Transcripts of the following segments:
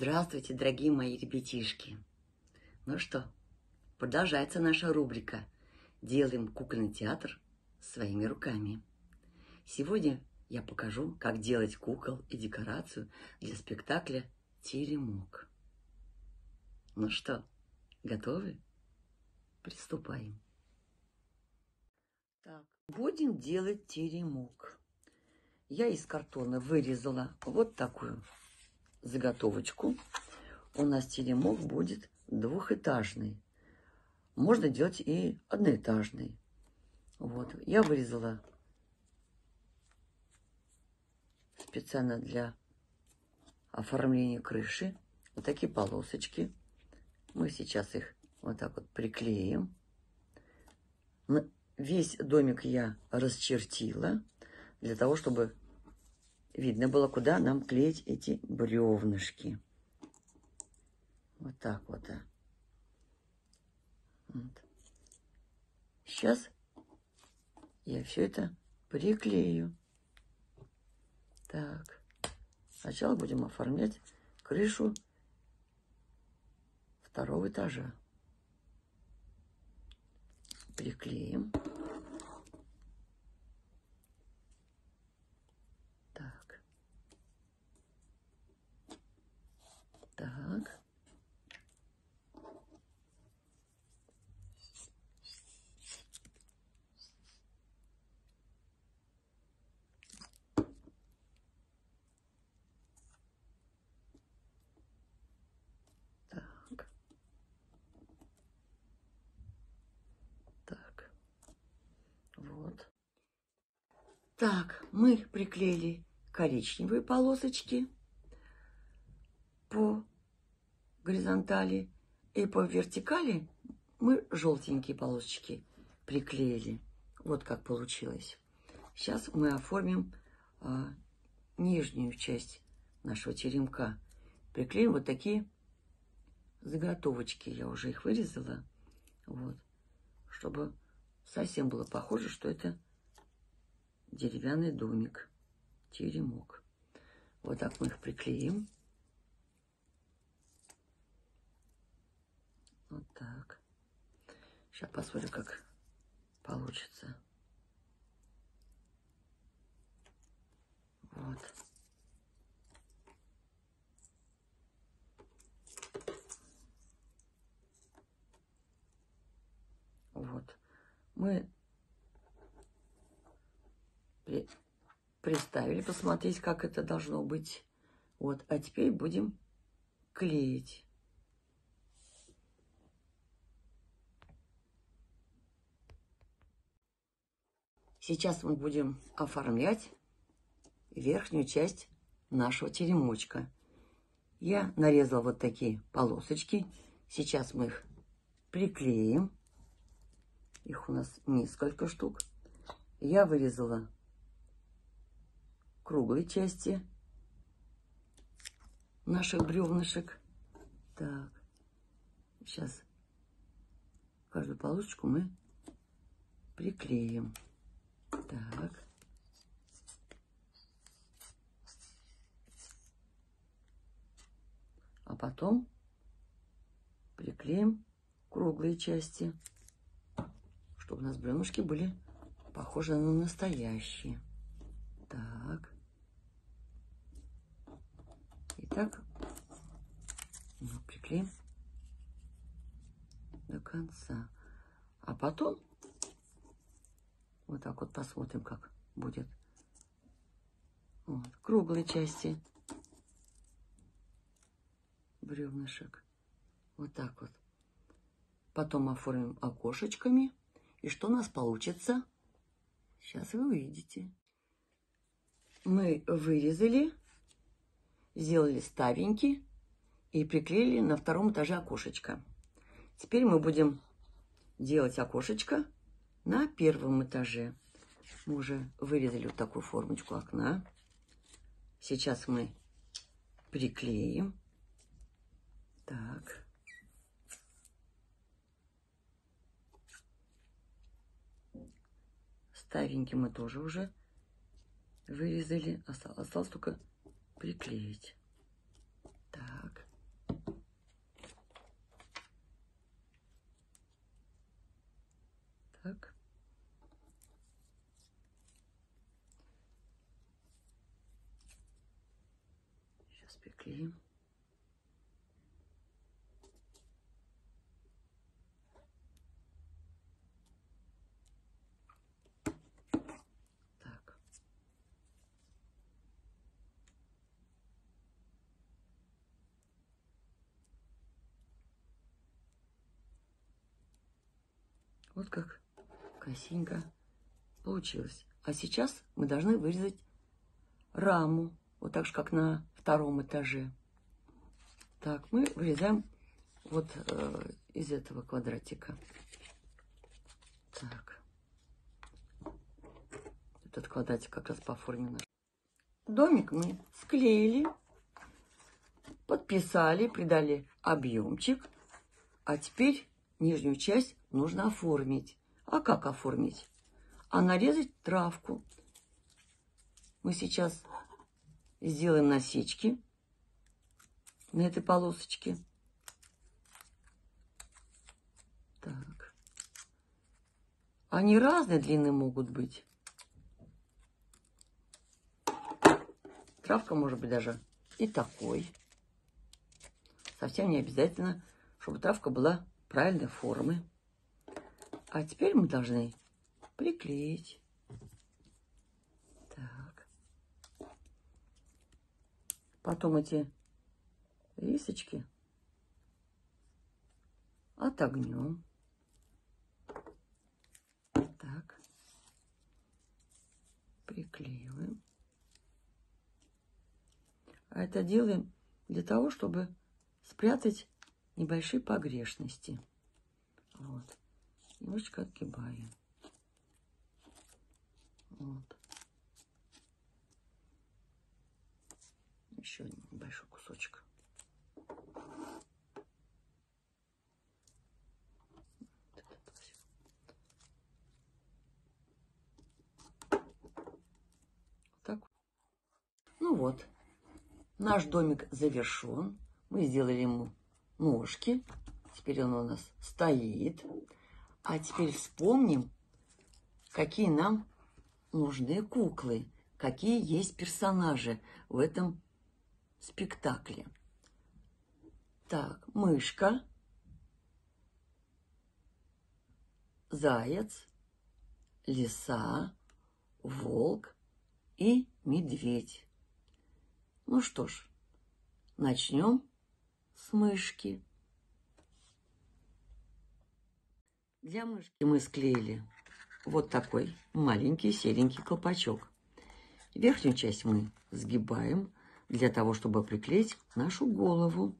Здравствуйте, дорогие мои ребятишки! Ну что, продолжается наша рубрика «Делаем кукольный театр своими руками». Сегодня я покажу, как делать кукол и декорацию для спектакля «Теремок». Ну что, готовы? Приступаем. Так, будем делать теремок. Я из картона вырезала вот такую заготовочку. У нас теремок будет двухэтажный. Можно делать и одноэтажный. Вот, я вырезала специально для оформления крыши вот такие полосочки. Мы сейчас их вот так вот приклеим. Весь домик я расчертила для того, чтобы видно было, куда нам клеить эти бревнышки. Вот так вот. Вот. Сейчас я все это приклею. Так. Сначала будем оформлять крышу второго этажа. Приклеим. Так. Так. Так. Так. Вот. Так, мы приклеили коричневые полосочки по горизонтали, и по вертикали мы желтенькие полосочки приклеили. Вот как получилось. Сейчас мы оформим нижнюю часть нашего теремка. Приклеим вот такие заготовочки. Я уже их вырезала. Вот. Чтобы совсем было похоже, что это деревянный домик. Теремок. Вот так мы их приклеим. Вот так. Сейчас посмотрю, как получится. Вот. Вот. Мы приставили, посмотреть, как это должно быть. Вот. А теперь будем клеить. Сейчас мы будем оформлять верхнюю часть нашего теремочка. Я нарезала вот такие полосочки. Сейчас мы их приклеим. Их у нас несколько штук. Я вырезала круглые части наших бревнышек. Так, сейчас каждую полосочку мы приклеим. Так. А потом приклеим круглые части, чтобы у нас бревнышки были похожи на настоящие. Так. Итак, мы приклеим до конца. А потом вот так вот посмотрим, как будет. Вот, круглые части бревнышек. Вот так вот. Потом оформим окошечками. И что у нас получится? Сейчас вы увидите. Мы вырезали, сделали ставеньки и приклеили на втором этаже окошечко. Теперь мы будем делать окошечко на первом этаже. Мы уже вырезали вот такую формочку окна. Сейчас мы приклеим. Так. Ставеньки мы тоже уже вырезали. Осталось только приклеить. Так. приклеим. Так. Вот как красивенько получилось. А сейчас мы должны вырезать раму, вот так же, как на втором этаже. Так, мы вырезаем вот из этого квадратика. Так. Этот квадратик как раз по форме наш. Домик мы склеили, подписали, придали объемчик. А теперь нижнюю часть нужно оформить. А как оформить? А нарезать травку. Мы сейчас сделаем насечки на этой полосочке. Так. Они разной длины могут быть. Травка может быть даже и такой. Совсем не обязательно, чтобы травка была правильной формы. А теперь мы должны приклеить. Так. Потом эти рисочки отогнем. Так. Приклеиваем. А это делаем для того, чтобы спрятать небольшие погрешности. Вот. Немножечко отгибаем. Вот. Еще небольшой кусочек. Так. Ну вот. Наш домик завершен. Мы сделали ему ножки. Теперь он у нас стоит. А теперь вспомним, какие нам нужны куклы, какие есть персонажи в этом спектакле. Так, мышка, заяц, лиса, волк и медведь. Ну что ж, начнем с мышки. Для мышки мы склеили вот такой маленький серенький колпачок. Верхнюю часть мы сгибаем для того, чтобы приклеить нашу голову.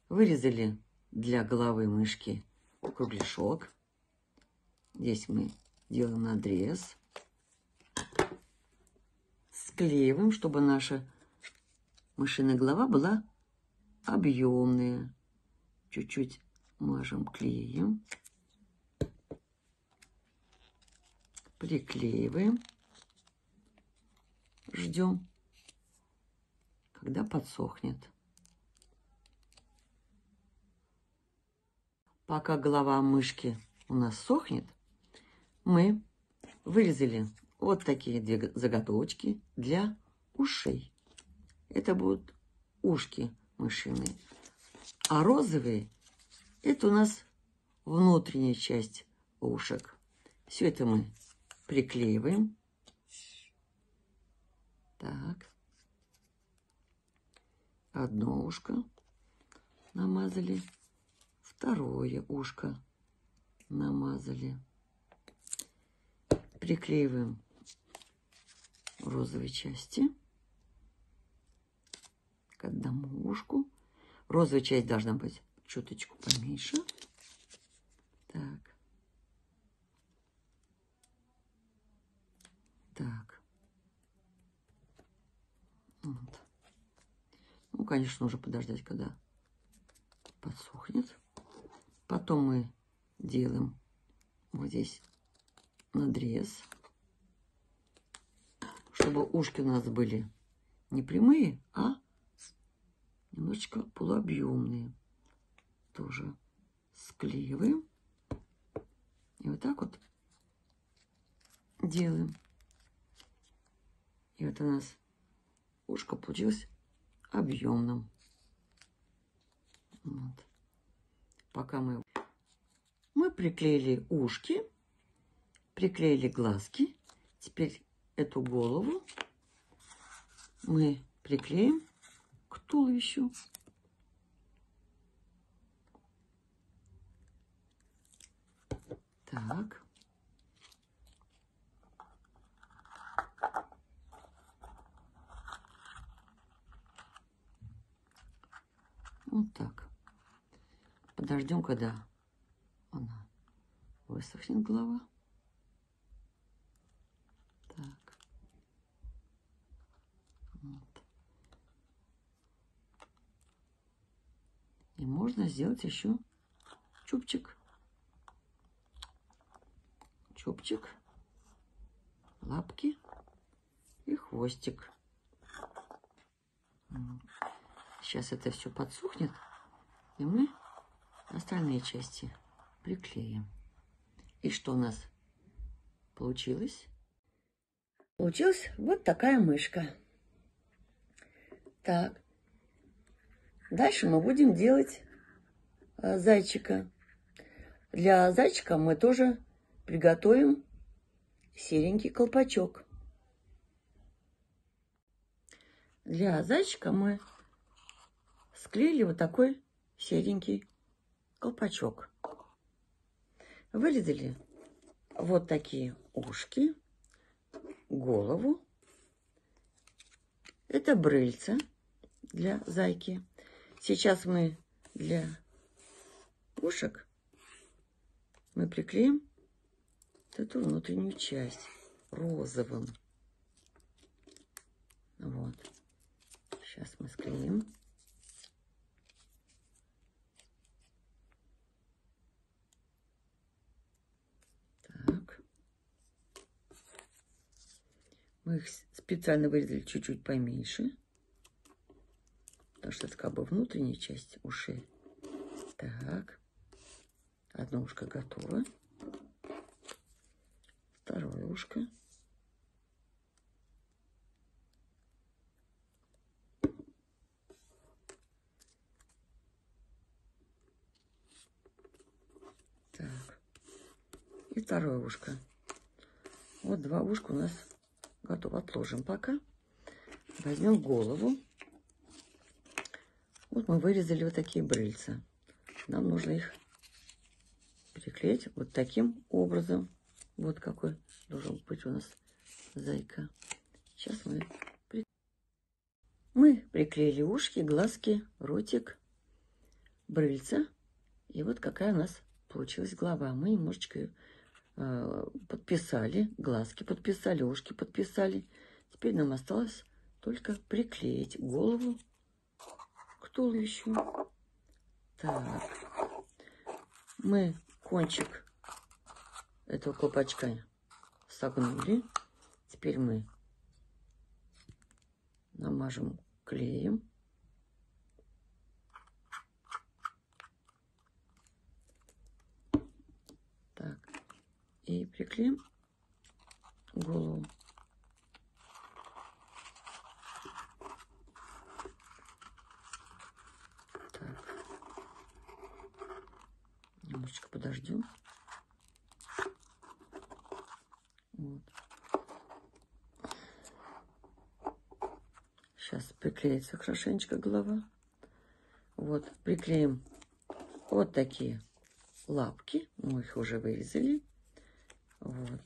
Вырезали для головы мышки кругляшок. Здесь мы делаем надрез. Склеиваем, чтобы наша мышиная голова была объемная. Чуть-чуть мажем клеем. Приклеиваем. Ждем, когда подсохнет. Пока голова мышки у нас сохнет, мы вырезали вот такие две заготовочки для ушей. Это будут ушки мышиные. А розовые — это у нас внутренняя часть ушек. Все это мы приклеиваем. Так. Одно ушко намазали. Второе ушко намазали. Приклеиваем розовой части к одному ушку. Розовая часть должна быть чуточку поменьше. Так. Так. Вот. Ну, конечно, нужно подождать, когда подсохнет. Потом мы делаем вот здесь надрез, чтобы ушки у нас были не прямые, а немножечко полуобъемные. Тоже склеиваем. И вот так вот делаем. И вот у нас ушко получилось объемным. Вот. Пока мы приклеили ушки, приклеили глазки. Теперь эту голову мы приклеим к туловищу. Так. Вот так. Подождем, когда она высохнет, голова. Так. Вот. И можно сделать еще чубчик. Чубчик, лапки и хвостик. Сейчас это все подсохнет, и мы остальные части приклеим. И что у нас получилось? Получилась вот такая мышка. Так. Дальше мы будем делать зайчика. Для зайчика мы тоже приготовим серенький колпачок. Для зайчика мы склеили вот такой серенький колпачок. Вырезали вот такие ушки, голову. Это брыльца для зайки. Сейчас мы для ушек мы приклеим вот эту внутреннюю часть розовым. Вот. Сейчас мы склеим. Так. Мы их специально вырезали чуть-чуть поменьше, потому что это как бы внутренняя часть ушей. Так. Одно ушко готово. Второе ушко. Так. И второе ушко. Вот два ушка у нас готово. Отложим пока. Возьмем голову. Вот мы вырезали вот такие брыльца. Нам нужно их приклеить вот таким образом. Вот какой должен быть у нас зайка. Сейчас мы приклеили ушки, глазки, ротик, брыльца. И вот какая у нас получилась голова. Мы немножечко подписали, глазки подписали, ушки подписали. Теперь нам осталось только приклеить голову к туловищу. Так. Мы кончик этого колпачка согнули. Теперь мы намажем клеем. Так. И приклеим голову. Так. Немножечко подождем. Вот. Сейчас приклеится хорошенечко голова. Вот, приклеим вот такие лапки. Мы их уже вырезали. Вот.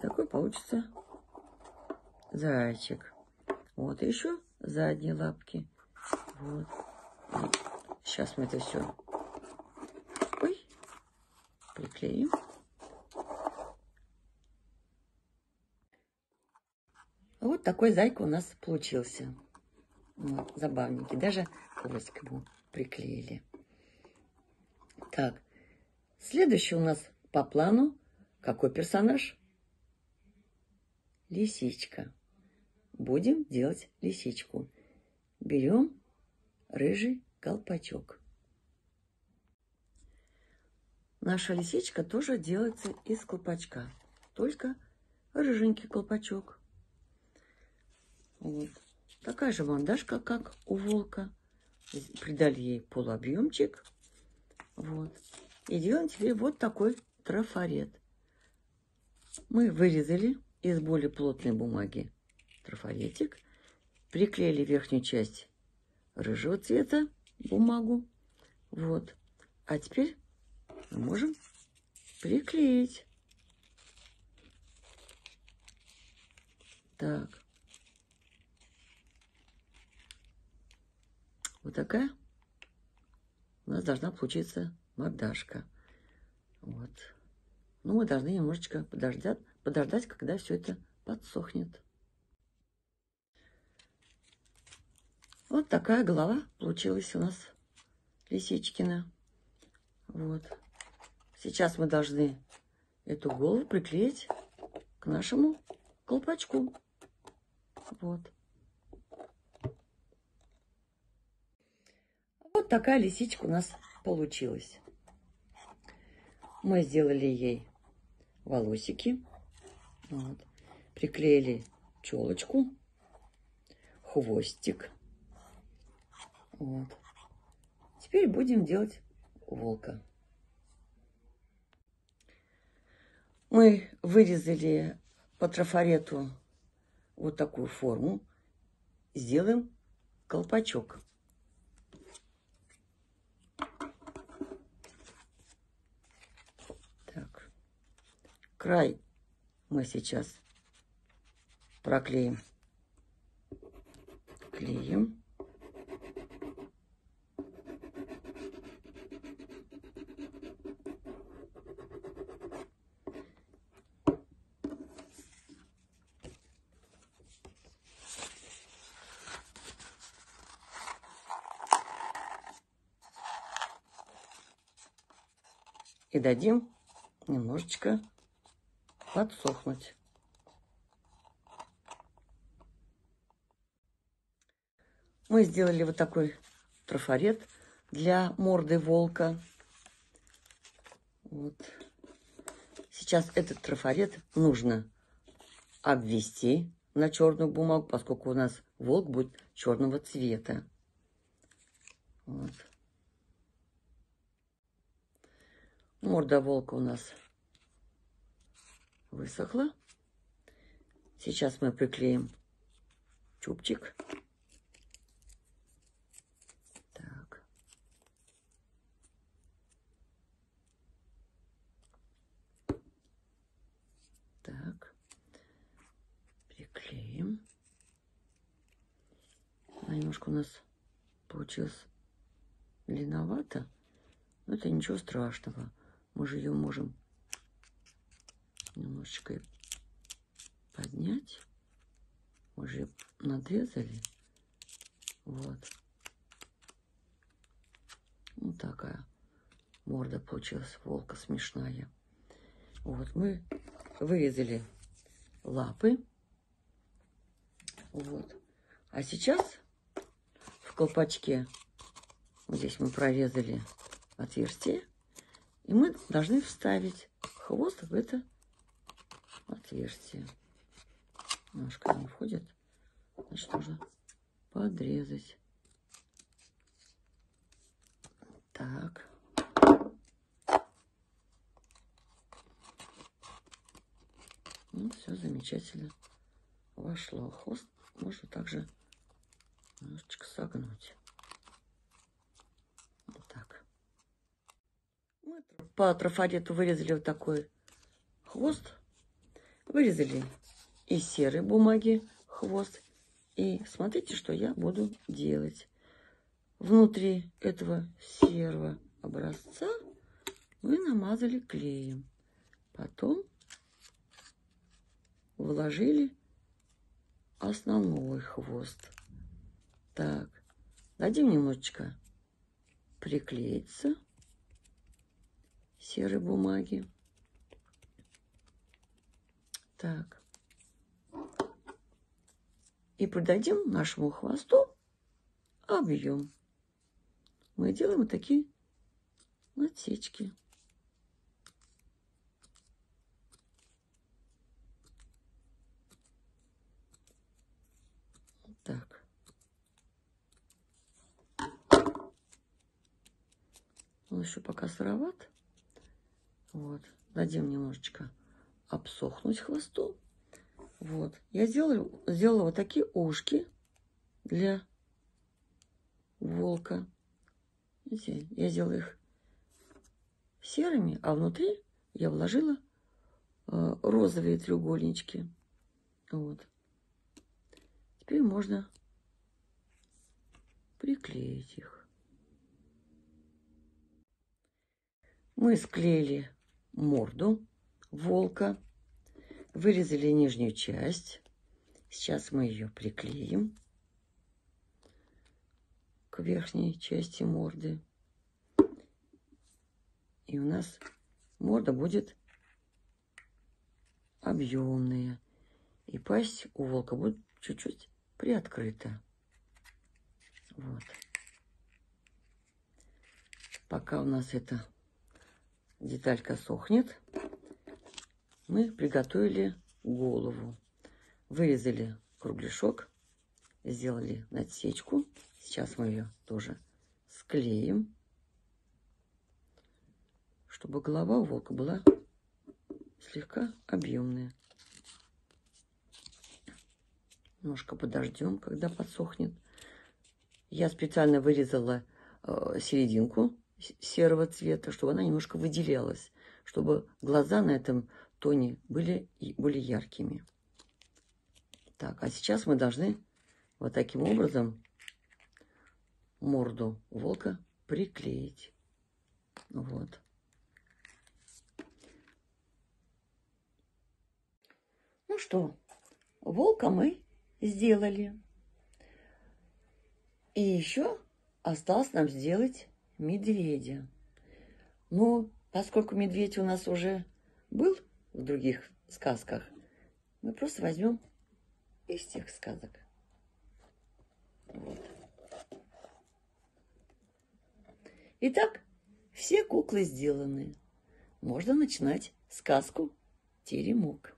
Такой получится зайчик. Вот, и еще задние лапки. Вот. И сейчас мы это все приклеим. Вот такой зайка у нас получился. Вот, забавненький. Даже хвостик ему приклеили. Так, следующий у нас по плану какой персонаж? Лисичка. Будем делать лисичку. Берем рыжий колпачок. Наша лисичка тоже делается из колпачка, только рыженький колпачок. Вот. Такая же мандашка, как у волка. Придали ей полуобъемчик. Вот. И делаем теперь вот такой трафарет. Мы вырезали из более плотной бумаги трафаретик. Приклеили верхнюю часть рыжего цвета бумагу. Вот. А теперь мы можем приклеить. Так. Вот такая у нас должна получиться мордашка. Вот. Но мы должны немножечко подождать, когда все это подсохнет. Вот такая голова получилась у нас лисичкина. Вот. Сейчас мы должны эту голову приклеить к нашему колпачку. Вот. Вот такая лисичка у нас получилась. Мы сделали ей волосики. Вот. Приклеили челочку, хвостик. Вот. Теперь будем делать волка. Мы вырезали по трафарету вот такую форму. Сделаем колпачок. Так. Край мы сейчас проклеим клеем. И дадим немножечко подсохнуть. Мы сделали вот такой трафарет для морды волка. Вот. Сейчас этот трафарет нужно обвести на черную бумагу, поскольку у нас волк будет черного цвета. Вот. Морда волка у нас высохла. Сейчас мы приклеим чубчик. Так. Так. Приклеим. Немножко у нас получилось длинновато, но это ничего страшного. Мы же ее можем немножечко поднять. Мы же ее надрезали. Вот. Вот такая морда получилась волка смешная. Вот мы вырезали лапы. Вот. А сейчас в колпачке вот здесь мы прорезали отверстие. И мы должны вставить хвост в это отверстие. Немножко не входит. Значит, нужно подрезать. Так. Ну, все замечательно вошло. Хвост можно также немножечко согнуть. Вот так. Мы по трафарету вырезали вот такой хвост. Вырезали из серой бумаги хвост. И смотрите, что я буду делать. Внутри этого серого образца мы намазали клеем. Потом вложили основной хвост. Так, дадим немножечко приклеиться серой бумаги. Так. И придадим нашему хвосту объем. Мы делаем вот такие отсечки. Вот так. Он еще пока сыроват. Вот. Дадим немножечко обсохнуть хвосту. Вот. Я сделала вот такие ушки для волка. Видите, я сделала их серыми, а внутри я вложила розовые треугольнички. Вот. Теперь можно приклеить их. Мы склеили морду волка, вырезали нижнюю часть. Сейчас мы ее приклеим к верхней части морды. И у нас морда будет объемная. И пасть у волка будет чуть-чуть приоткрыта. Вот. Пока у нас эта деталька сохнет, мы приготовили голову. Вырезали кругляшок, сделали надсечку. Сейчас мы ее тоже склеим, чтобы голова у волка была слегка объемная. Немножко подождем, когда подсохнет. Я специально вырезала серединку серого цвета, чтобы она немножко выделялась, чтобы глаза на этом тоне были яркими. Так, а сейчас мы должны вот таким образом морду волка приклеить. Вот. Ну что, волка мы сделали. И еще осталось нам сделать медведя. Но поскольку медведь у нас уже был в других сказках, мы просто возьмем из тех сказок. Вот. Итак, все куклы сделаны. Можно начинать сказку «Теремок».